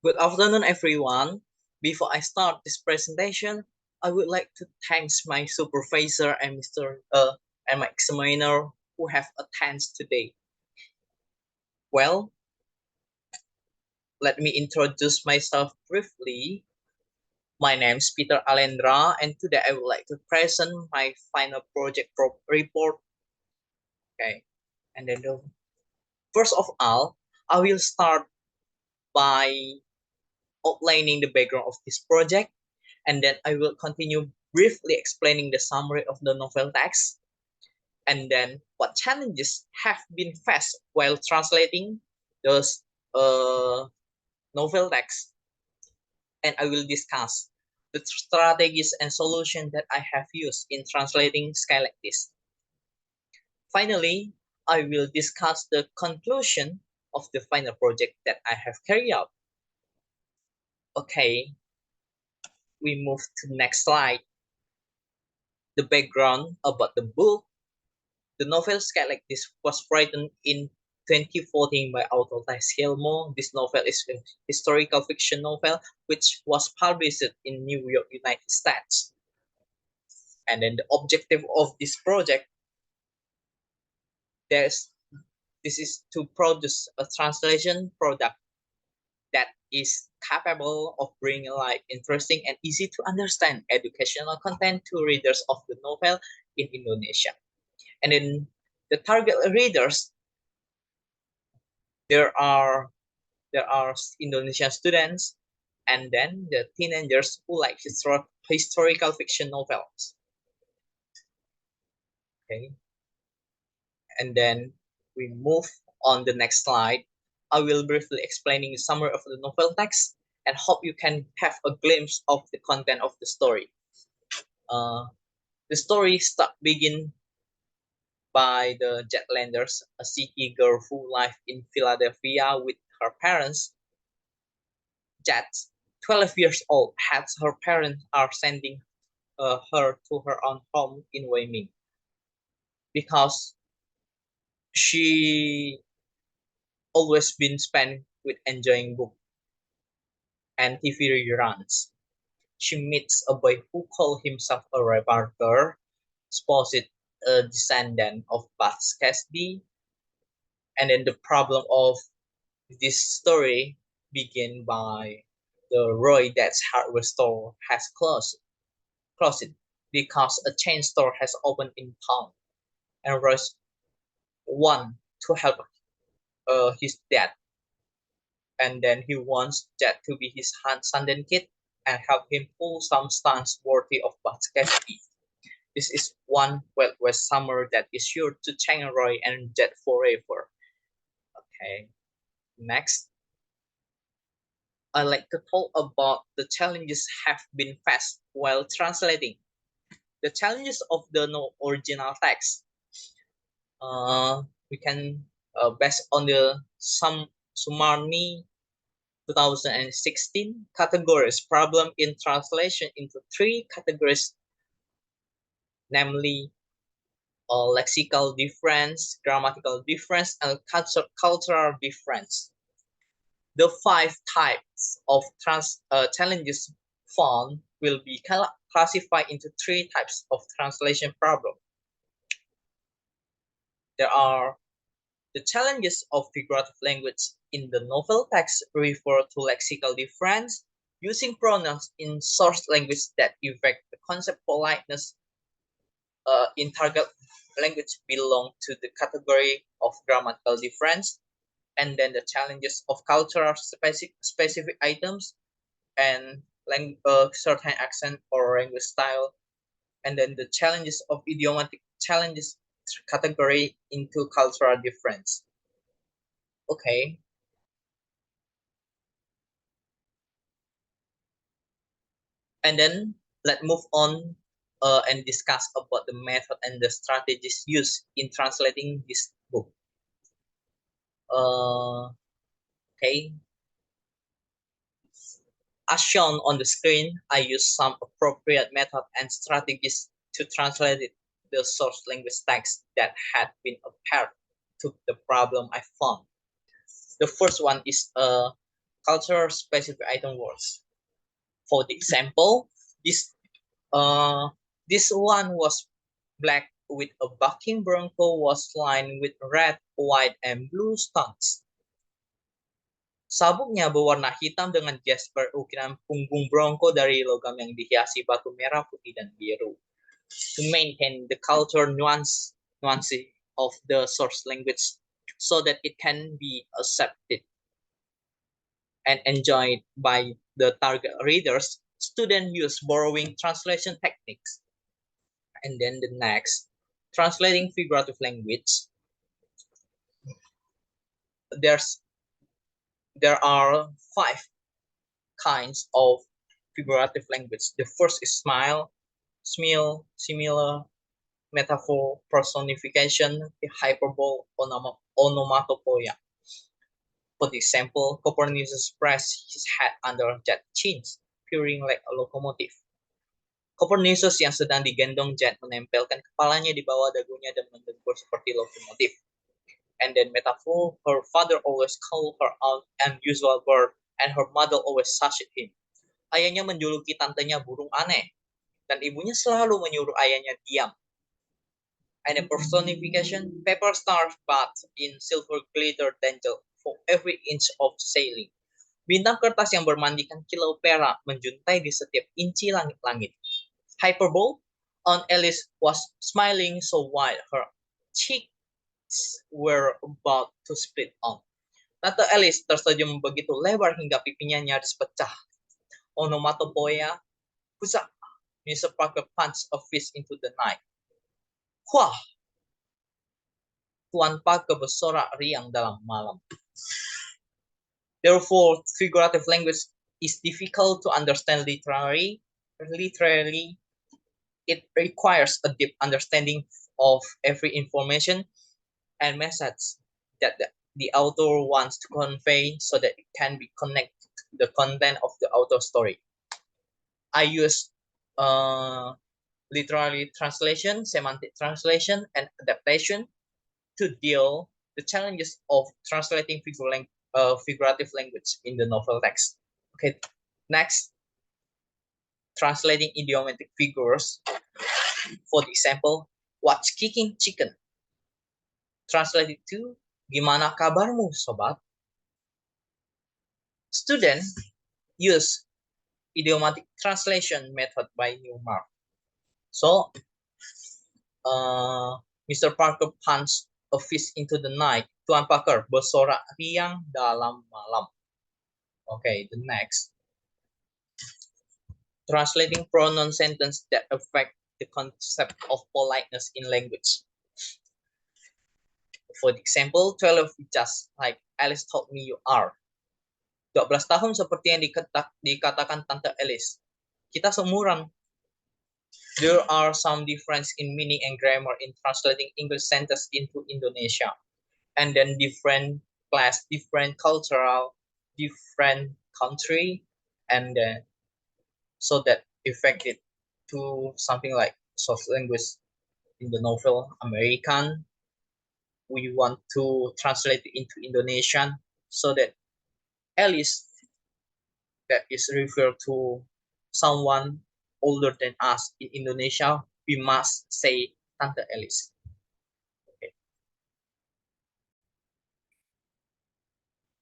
Good afternoon, everyone. Before I start this presentation, I would like to thank my supervisor and and my examiner who have attended today. Well, let me introduce myself briefly. My name is Peter Alendra, and today I would like to present my final project report. Okay, and then first of all, I will start by outlining the background of this project, and then I will continue briefly explaining the summary of the novel text, and then what challenges have been faced while translating those novel text, and I will discuss the strategies and solutions that I have used in translating Sky like this. Finally, I will discuss the conclusion of the final project that I have carried out. Okay, we move to the next slide. The background about the book. The novel Sky like this was written in 2014 by author Tess Gilmore. This novel is a historical fiction novel which was published in New York, United States. And then the objective of this project, this is to produce a translation product that is capable of bringing like interesting and easy to understand educational content to readers of the novel in Indonesia. And then the target readers, there are Indonesian students, and then the teenagers who like historical fiction novels. Okay, and then we move on the next slide. I will briefly explaining the summary of the novel text and hope you can have a glimpse of the content of the story. The story begin by the Jetlanders, a city girl who lives in Philadelphia with her parents. Jet, 12 years old, had her parents are sending her to her own home in Wyoming because she always been spent with enjoying book and TV reruns. She meets a boy who calls himself a reporter, supposed a descendant of Buzz Cassidy, and then the problem of this story begin by the Roy Dad's hardware store has closed because a chain store has opened in town, and Royce want to help his dad, and then he wants Jet to be his Sundance kid and help him pull some stunts worthy of basket. This is one Wild West summer that is sure to change Roy and Jet forever. Okay, next. I like to talk about the challenges have been faced while translating. The challenges of the no original text. We can based on the Sumarni 2016 categories problem in translation into three categories, namely lexical difference, grammatical difference, and cultural difference. The five types of challenges found will be classified into three types of translation problem. There are the challenges of figurative language in the novel text refer to lexical difference, using pronouns in source language that affect the concept politeness in target language belong to the category of grammatical difference, and then the challenges of cultural specific items and certain accent or language style, and then the challenges of idiomatic challenges category into cultural difference. Okay. And then let's move on and discuss about the method and the strategies used in translating this book. Okay. As shown on the screen, I use some appropriate method and strategies to translate the source language text that had been apparent to the problem I found. The first one is culture-specific item words. For the example, this uh, this one was black with a bucking bronco was lined with red, white, and blue stones. Sabuknya berwarna hitam dengan jasper ukiran punggung bronco dari logam yang dihiasi batu merah, putih, dan biru. To maintain the culture nuance of the source language so that it can be accepted and enjoyed by the target readers, students use borrowing translation techniques. And then the next, translating figurative language. There are 5 kinds of figurative language. The first is smile, similar, metaphor, personification, hyperbole, onomatopoeia. For example, Copernicus pressed his head under jet chains, peering like a locomotive. Copernicus yang sedang digendong jet menempelkan kepalanya di bawah dagunya dan mendengkur seperti lokomotif. And then metaphor, her father always called her an unusual bird, and her mother always shushed him. Ayahnya menjuluki tantenya burung aneh, dan ibunya selalu menyuruh ayahnya diam. And a personification, paper stars bathed in silver glitter danger for every inch of sailing. Bintang kertas yang bermandikan kilau perak menjuntai di setiap inci langit-langit. Hyperbole, Aunt Alice was smiling so wide her cheeks were about to split on. Tante Alice tersenyum begitu lebar hingga pipinya nyaris pecah. Onomatopoeia, Huzzah! Mr. Parker punched a fist into the night. Wah! Tuan Parker bersorak riang dalam malam. Therefore, figurative language is difficult to understand literally. It requires a deep understanding of every information and message that the author wants to convey so that it can be connected to the content of the author's story. I use literary translation, semantic translation, and adaptation to deal the challenges of translating figurative language in the novel text. Okay, next, translating idiomatic figures. For example, what's kicking chicken? Translated to, gimana kabarmu, sobat? Students use idiomatic translation method by Newmark. So, Mr. Parker punched a fist into the night. Tuan Parker bersorak riang dalam malam. Okay, the next. Translating pronoun sentence that affect the concept of politeness in language. For example, 12 just like Alice told me you are. 12 tahun seperti yang dikatakan Tante Alice. Kita seumuran. There are some difference in meaning and grammar in translating English sentence into Indonesia. And then different class, different cultural, different country, and so that affected to something like soft language in the novel American. We want to translate it into Indonesian so that Alice, that is referred to someone older than us in Indonesia, we must say Tante Alice.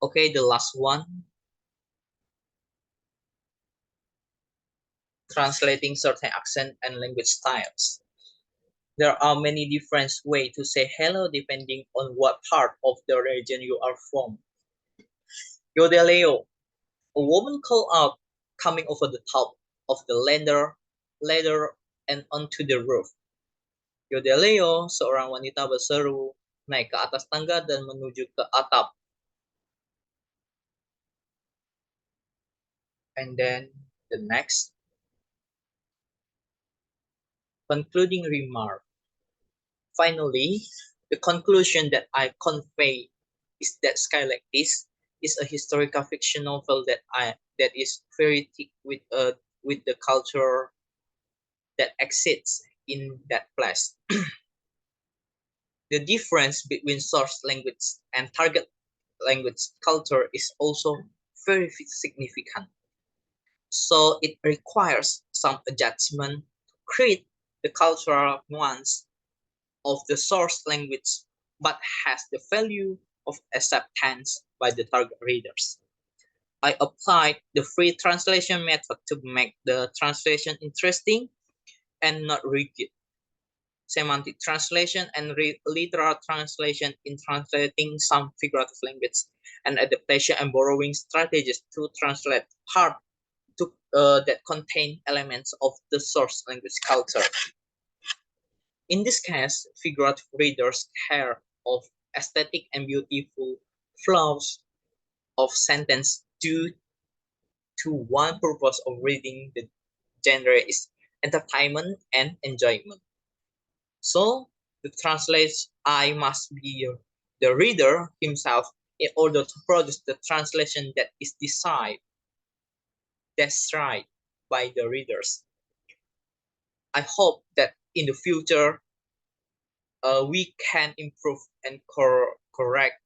Okay, the last one. Translating certain accent and language styles. There are many different ways to say hello depending on what part of the region you are from. Yodeleo, a woman called out, coming over the top of the ladder and onto the roof. Yodeleo, seorang wanita berseru, naik ke atas tangga dan menuju ke atap. And then the next. Concluding remark. Finally, the conclusion that I convey is that Sky Like This is a historical fiction novel that is very thick with the culture that exists in that place. The difference between source language and target language culture is also very significant. So it requires some adjustment to create the cultural nuance of the source language, but has the value of acceptance by the target readers. I applied the free translation method to make the translation interesting and not rigid. Semantic translation and literal translation in translating some figurative language, and adaptation and borrowing strategies to translate part that contain elements of the source language culture. In this case, figurative readers care of aesthetic and beautiful flows of sentence due to one purpose of reading the genre is entertainment and enjoyment. So the translates I must be the reader himself in order to produce the translation that is desired, that's right, by the readers. I hope that in the future we can improve and correct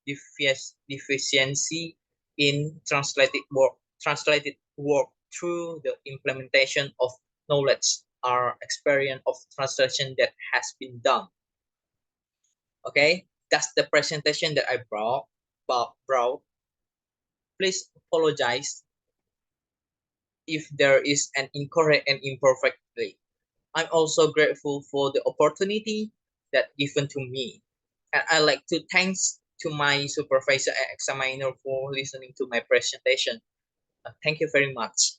deficiency in translated work through the implementation of knowledge or experience of translation that has been done. Okay, that's the presentation that I brought. Please apologize if there is an incorrect and imperfect way. I'm also grateful for the opportunity that given to me. And I like to thanks to my supervisor and examiner for listening to my presentation. Thank you very much.